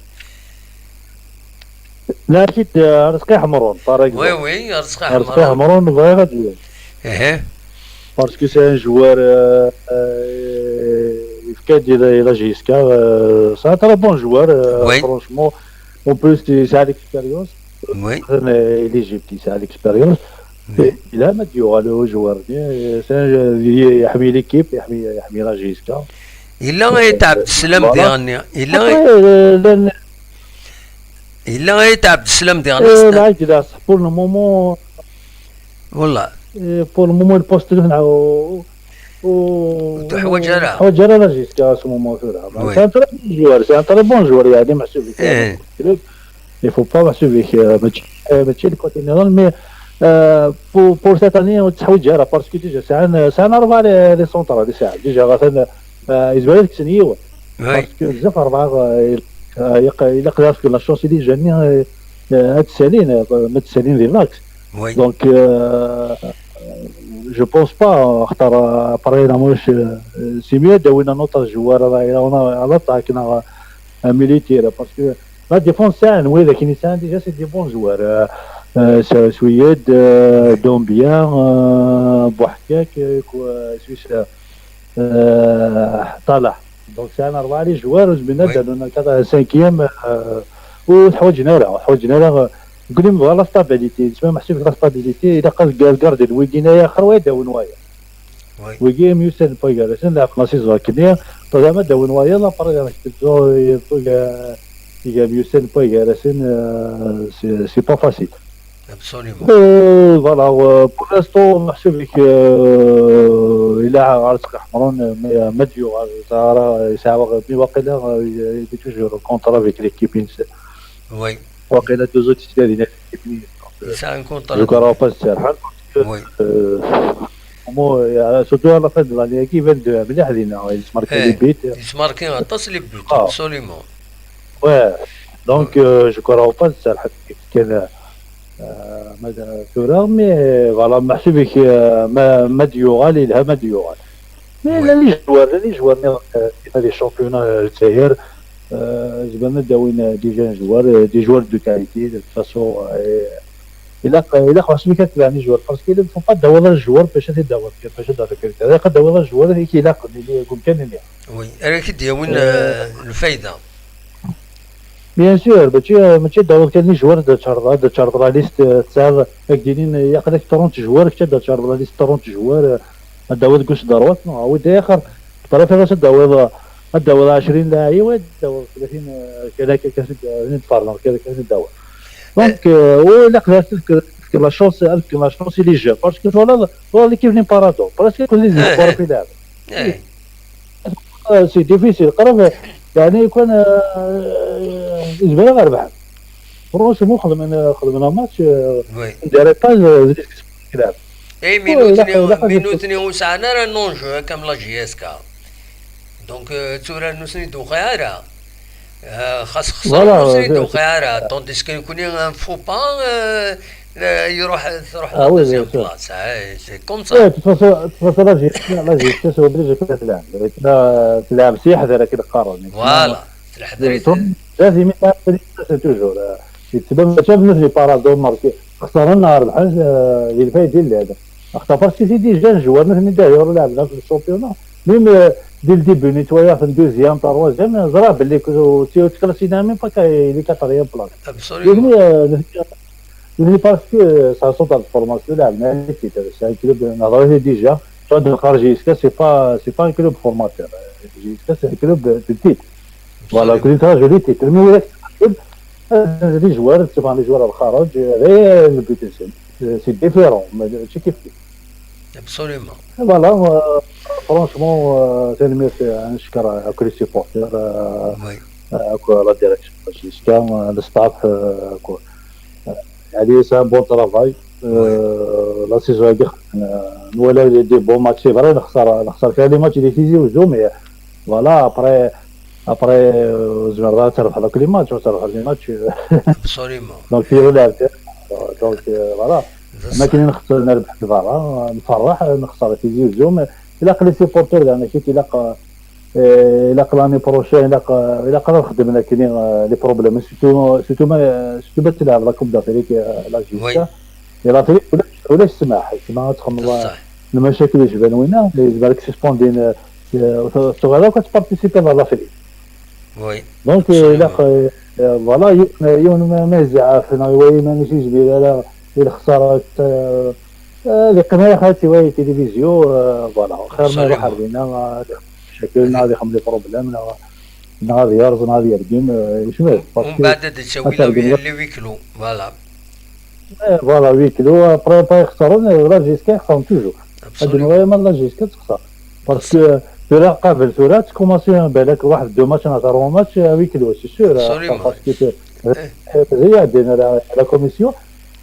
لا كيت رزقي حمرون وي وي رزقي حمرون غادي باسكو سي ان جوار يفكاد الى جيسكا سي ان تري بون جوار فرونشمون اون بلوس سا ليكسبيريونس وي اليجيبتي سا ليكسبيريونس الى ما ديو لو جوار يحمي ليكيب يحمي لا جيسكا الا غيتعب السلام ديالنا الا غيتعب السلام ديالنا لا كذا بور لو مومون والله بور لو مومون البوست هنا حوايج راه حوايج راه جيسكا سو مومون سي ان تري جوار سي ان تري بون جوار يعني محسوب فيك il faut pas محسوب فيك ماشي الكوتي نيرال مي بور سيت اني تحويج راه باسكو ديجا ساعه 4 لي سونطر هذه ساعه ديجا غاثن يزبال لك سنيو باسكو بزاف 4 يقدر في لا شونس اللي جاني هاد السالين ما تسالين ريلاكس دونك جو بونس با اختار برينا موش سيميا داوينا نوطا جوار راه على طاكنا ميليتير باسكو لا ديفونس ساعه وي كاين ساعه ديجا سي دي بون جوار سويد دومبيان بوحكاك سويسرا طالح دونك ساعه 4 لي جوار وزبنا دارنا 5 وحوايجنا راه قولي بغا لا ستابيليتي تسمى محسوب لا ستابيليتي الا قال كاردي ويكينايا اخر واحد ونوايا ويكي ميوسن بايغارسن لا كلاسيز واكنيا طالما داون وايا لا بارغا تزو يا ميوسن بايغارسن سي با فاسيل ابسوليومون فوالا بور لانستون محسوب لك الى عرسك حمرون مديو راه يساوي واقيلا يدي توجور كونترا فيك ليكيب وي واقيلا دوزو تستاذين يساعد كونترا جو كرا با السرحان وي مو سورتو على فد لا كي 22 مليح لينا يسماركي لي بيت يسماركي اتصل لي بيت ابسوليومون وي دونك جو كرا با السرحان كان ماذا ثورة مي فوالا محسوب فيك ما ديوغال لها ما ديوغال مي لا لي جوار لي شامبيون الجزائر زعما داوينا ديجا جوار دي جوار دو كاليتي دو فاسون الا خاص بك تلعني جوار باسكو الا فوا داولا الجوار باش تداول باش تداول كاليتي هذا قد داولا الجوار هيك الا اللي يقول كان وي راك داوين الفايده بيان سور ماشي داول كان جوار تشارض لا ليست تاع كديرين ياخذك 30 جوار كتا تشارض لا ليست 30 جوار داول كوش دروات ود اخر طرف هذا داول 20 لاعب داول 30 كذاك نتفرج كذاك داول دونك ولا قدرت لا شونس اللي جا باسكو فوالا كيف بارادو باسكو كل اللي زعما في لعب سي ديفيسيل قرب يعني يكون زباله غير بحال فروش مو خدمنا ماتش ندير باج كلاب اي مينوتني وسعنا راه نونجو كامل جي اس كا دونك تورا نوسني دو خيارا خاص خسر نوسني دو خيارا طونديس كان يكون ان فو با يروح دوزيام بلاص سي كوم سا تفصل لا جي تسوى بلي تلعب سيح هذا كده قارن فوالا الحذري لازم يتعب توجور يتبان شاف مثل بارادو ماركي خسرنا ربحنا ديال الفايده ديال هذا اختفر سي ديجا الجوار مثلا داير لعبنا في الشامبيون ميم ديال ديبي نيتوايا في الدوزيام تروازيام زرا باللي تكلاسينا ميم با لي كاتريام بلاص يعني باسكو سا سوط الفورماسيون لعبنا سي كلوب نهضروا ديجا تقدر خارج جيسكا سي با ان كلوب فورماتور جيسكا سي كلوب دو تيت فوالا كنت راجل تيت مي لي جوار تبع لي جوار الخارج غير البوتنسيال سي ديفيرون ماشي كيف ابسوليومون فوالا فرونشمون تنمير نشكر كل سيبورتير لا ديريكسيون جيسكا الستاف يعني سي ان بون ترافاي لا سيزون هادي نولي دي بون ماتش فري نخسر فيها لي ماتش ديسيزيف وزو مي فوالا ابري زعما تربح هذاك لي ماتش وتربح لي ماتش ابسوليومون دونك في لعبت دونك فوالا ما كاين نخسر نربح دابا نفرح نخسر فيزي وزو الا قلت سيبورتور انا كنت الا لاني بروشين الا خدمنا كاينين لي بروبليم سيتو ما تلعب لا كوب دافريك لا جيسكا لا فريق ولا السماح تخمم المشاكل اللي جبان وينا اللي بالك سيسبوندين الصغيره كتبارتيسيبي لا فريق وي دونك الا فوالا يون ما زعفنا وي ما نجيش بلا الخساره اللي قناه خالتي وي تلفزيون فوالا خير ما يروح علينا مشاكلنا هذه خملي بروبليم نهار يارز نهار يرقم شنو ومن بعد تسوي اللي ويكلو فوالا فوالا 8 كيلو ابري با يخسرون لا جيسكا يخسرون توجور هاد النوعيه من لا جيسكا تخسر باسكو فرا قابل فرا تكوماسي بالك واحد دو ماتش نهضروا ماتش 8 كيلو سي سور باسكو هي عندنا لا كوميسيون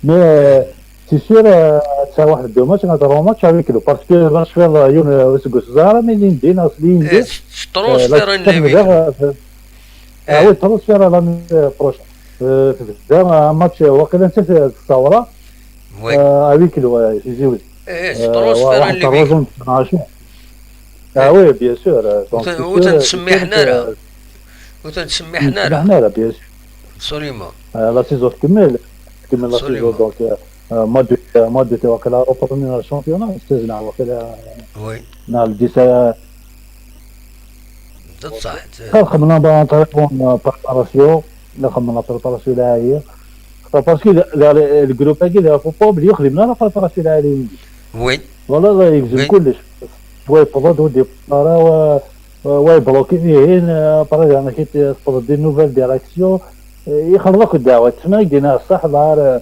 مي سي سور تسا واحد دو ماتش نهضروا ماتش 8 كيلو باسكو باش فيها يون وسكو زهره مي اللي ندينا اصلي ترونسفير اللي وي ترونسفير لا بروش زعما ماتش واقيلا انت في الثوره وي 8 كيلو يزيد ترونسفير اللي وي بيان سور وتنسمي حنا راه حنا بيان سور ابسوليومون لا سيزون كمل لا سيزون دونك مود واقيلا اوبورتونينا الشامبيون استاذنا واقيلا وي نهار 10 صح خدمنا بون بريباراسيون خدمنا بريباراسيون لاهيه باسكو الجروب هكا فوتبول بلي يخدمنا لا بريباراسيون لاهيه وي والله يلزم كلش واي بلاد ودي راه واي بلوكي فيهن باغي انا كي تفضل دي نوفيل ديريكسيون يخلوك الدعوه تما يدينا الصح ظهر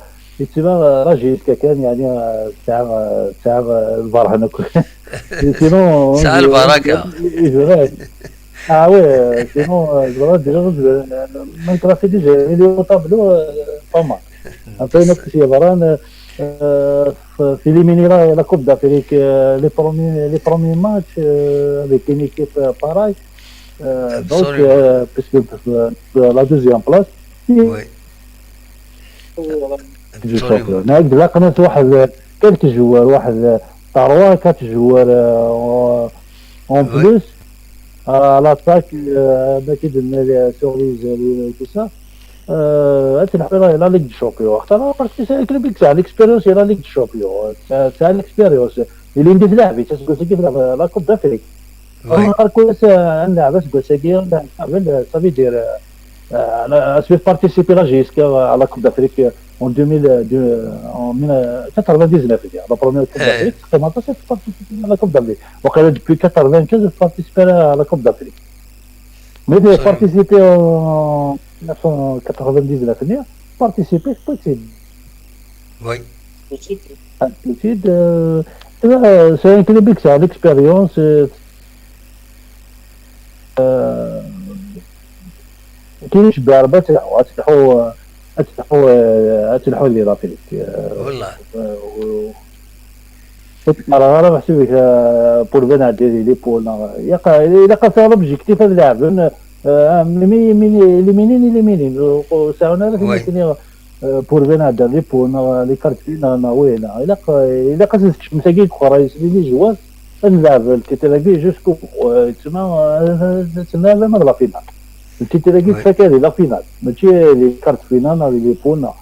تما راجل كان يعني تاع البارح انا سينو تاع البركه وي سينو البراد ما كراسي ديجا اللي طابلو طما عطينا كل شيء بران في ليمينيرا لا كوب دافريك لي برومي ماتش افيك اون ايكيب باراي دونك باسكو لا دوزيام بلاص وي ناقد لقنا واحد كالك جوار واحد 3 جوار اون بلوس لاتاك ما كيدير سوريز تو سا تلعب لا ليغ دي شامبيون اختار باسكو سي كلوب تاع ليكسبيريونس لا ليغ دي شامبيون تاع ليكسبيريونس اللي ندير تلعبي تسكو سكي لا كوب دافريك نهار كويس نلعب اسكو سكي نلعب صافي دير اسبي بارتيسيبي لا جيسكا على كوب دافريك en 1999 la première Coupe d'Afrique, c'est maintenant c'est participé à la Coupe d'Afrique. Donc depuis 1995, je participe à la Coupe d'Afrique. Mais de participer en 1999, participer c'est possible. Oui. C'est un club qui a l'expérience. كاينش باربه تلحوا لي رافيك والله راه محسوبك بور بنا ديري لي بول الا قصا لوبجيكتيف هذا اللاعب منين ساونا لكن بور بنا دير لي بول لي كارت فينا وين الا قصيت مساكين اخرى يسلي جواز نلعب التيتلاكي جوسكو تسمى ما لا فينال التيتلاكي فكاري لا فينال ماشي لي كارت فينال لي بولنا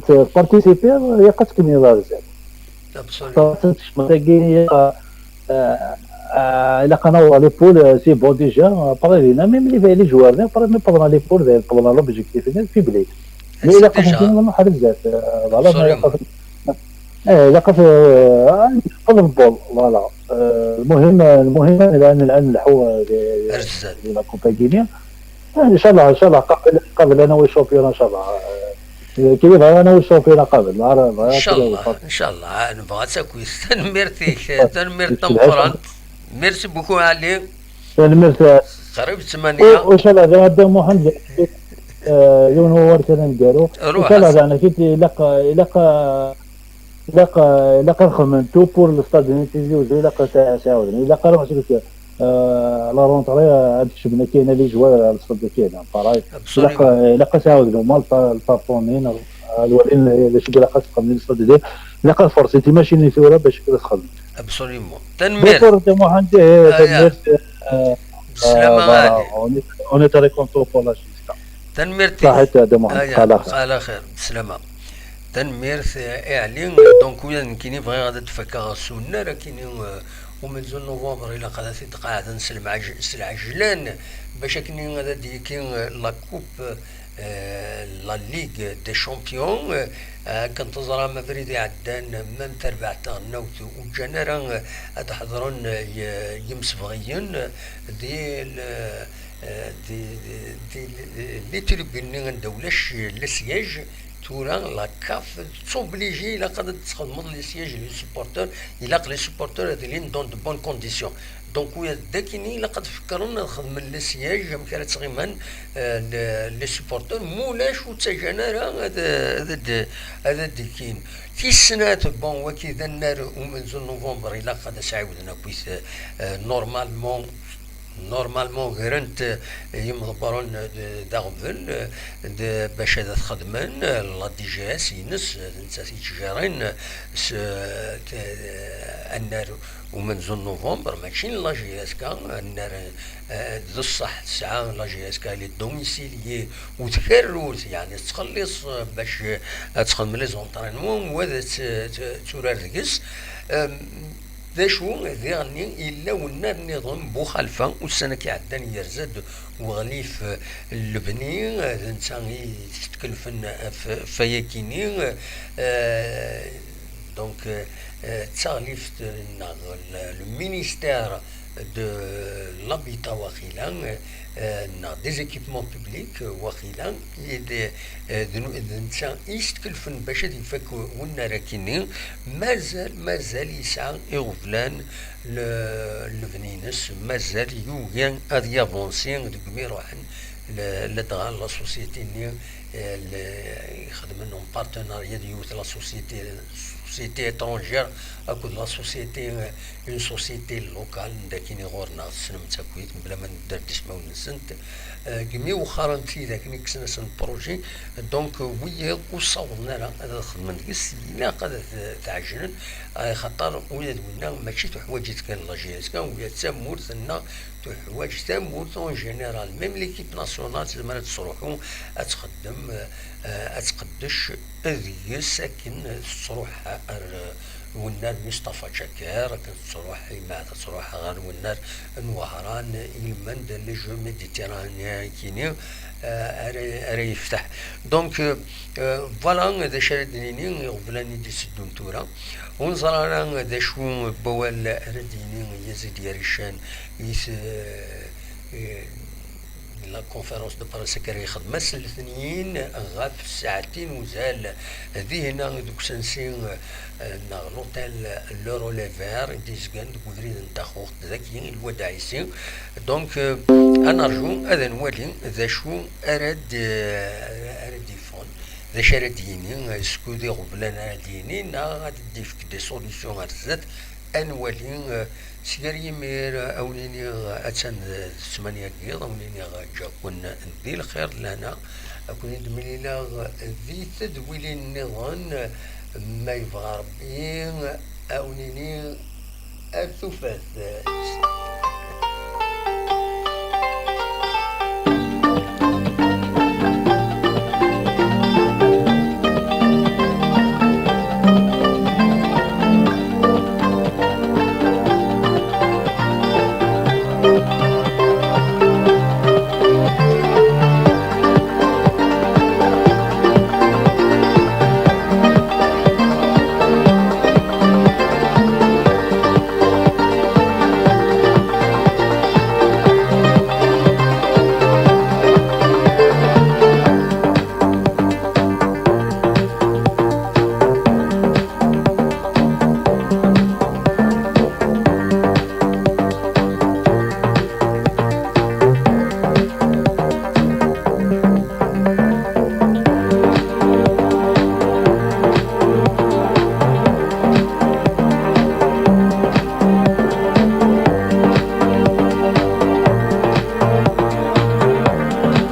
بارتيسيبير هي قتكني رازال ابسوليومون تشمتاكي إلا قناو لي بول سي بون ديجا بارينا ميم لي فيها لي جوارنا ميم بابا لي بول بابا لوبجيكتيف في بليد مي إلا قفنا ما حد بزاف فوالا إلا قف البول فوالا المهم الآن نلحو لا كوبا غينيا ان شاء الله قبل انا والشامبيون ان شاء الله كيف انا والشامبيون قبل ان شاء الله نبغى كويس تنميرتي طمقران ميرسي بوكو علي تنميرتي قريب 8 وان شاء الله هذا محمد يوم هو نديرو ان شاء الله انا كنت لقى خمنتو بور الاستاد نيتيزي ولقى تعاودني لقى روح لا رونطري هاد الشبنه كاينه لي جوار الاستاد كاينه باراي لقى تعاودوا مال البارطونين الوالين اللي شكون لقى تقبل الاستاد ديال لقى فرصتي ماشي اللي فيها باش تخدم ابسوليومون تنمير دكتور محمد تنمير السلامه عليك اون تري كونتو بور لا جيستا تنميرتي صحيت هذا محمد على خير بالسلامه تنميرت اعلن دونك وين كاينين بغي غادا تفكر السنه راه كاينين ومن زون نوفمبر الى قاعده تقاعد العجلان باش كاين غادا كاين لا كوب لا ليغ دي شامبيون كنتظرها مفريدي عدان من تربع تغنوت وجانا راه هاد حضرون يمسفغيين ديال دي لي تريبيون ندولش للسياج تورا لا كاف توبليجي الى قادر تخدم لي سياج لي سوبورتور الى لي سوبورتور هذين دون دو بون كونديسيون دونك ويا داكيني الى قد فكرونا نخدم لي سياج كانت صغيمان لي سوبورتور مولاش وتجانا راه هذا ديكين في السنات بون وكذا النار ومن نوفمبر الى قاد سعودنا كويس نورمالمون غير انت يمضبرون داغفل باش هذا تخدمن لا دي جي اس ينس انت تيجارين النار ومن نوفمبر ماشي لا جي اس كا النار الصح ساعه لا جي اس كا لي دوميسيليي وتكرروت يعني تخلص باش تخدم لي زونطرينمون وهذا تورار ديكس ذا شو ذيغني إلا ونا بنظام بوخالفة والسنة كيعداني يرزد وغليف اللبني نتاعي تتكلفن فياكيني دونك تغليف المينيستير دو لابيتا واخيلا دي زيكيبمون بوبليك واخيلا نتا يستكلفن باش هادي يفك ونا راكيني مازال يسعى يغفلان لبنينس مازال يوغان هاد يافونسي دوك يروحن لدغا لا سوسيتي اللي يخدم لهم بارتناريا ديوت لا سوسيتي اترونجير اكود لا سوسيتي اون سوسيتي لوكال داكيني غورنا السنم تاكويت بلا ما ندردش ما ونسنت كمي وخارن في ذاك نكسنا سن بروجي دونك ويا وصورنا لها هذا الخدمه ديس لا قد تعجن خاطر ولاد ونا ماشي تحوايج كان لا جي اس كان ويا تامورتنا تحوايج تامورت اون جينيرال ميم ليكيب ناسيونال زعما تروحوا تخدم اتقدش هذه ساكن تروح والنار مصطفى شكار كانت تروح ما تروح غير والنار نوهران يمند لي جو ميديتيرانيان كيني اري يفتح دونك فوالا هذا شادنيني غفلاني دي سدون تورا ونزرانا هذا شو بوال رديني يزيد يريشان يس لا كونفيرونس دو براسكري خدمه الاثنين غاف ساعتين وزال هذه هنا دوك سنسين لوطيل لورو ليفير ديزكان دوك دريد نتا خوت ذاكي الوداعيسي دونك انا نرجو هذا نولي ذا شو اراد يفون ذا شرديني سكودي غبلان ديني غادي ديفك دي سوليسيون غارزات انولي سير يمير أوليني أتسن 8 دقيقة أوليني جاكون ذي الخير لنا أكون دمليلا ذي تدويل النظام ما يبغى ربي أوليني الثفاث